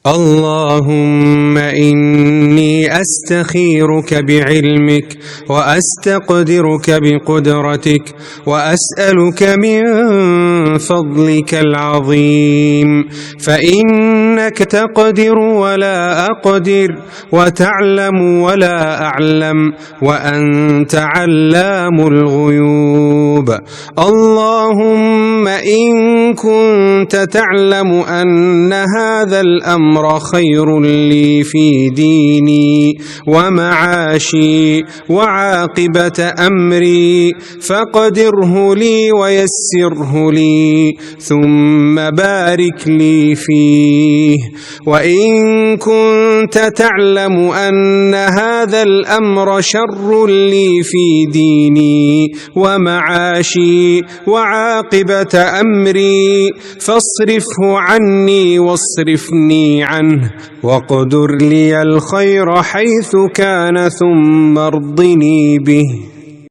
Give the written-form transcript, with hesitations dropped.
اللهم إني أستخيرك بعلمك وأستقدرك بقدرتك وأسألك من فضلك العظيم، فإنك تقدر ولا أقدر وتعلم ولا أعلم وأنت علام الغيوب. اللهم إن كنت تعلم أن هذا الأمر خير لي في ديني ومعاشي وعاقبة أمري فقدره لي ويسره لي ثم بارك لي فيه، وإن كنت تعلم أن هذا الأمر شر لي في ديني ومعاشي وعاقبة أمري فاصرفه عني واصرفني عنه، واقدر لي الخير حيث كان ثم ارضني به.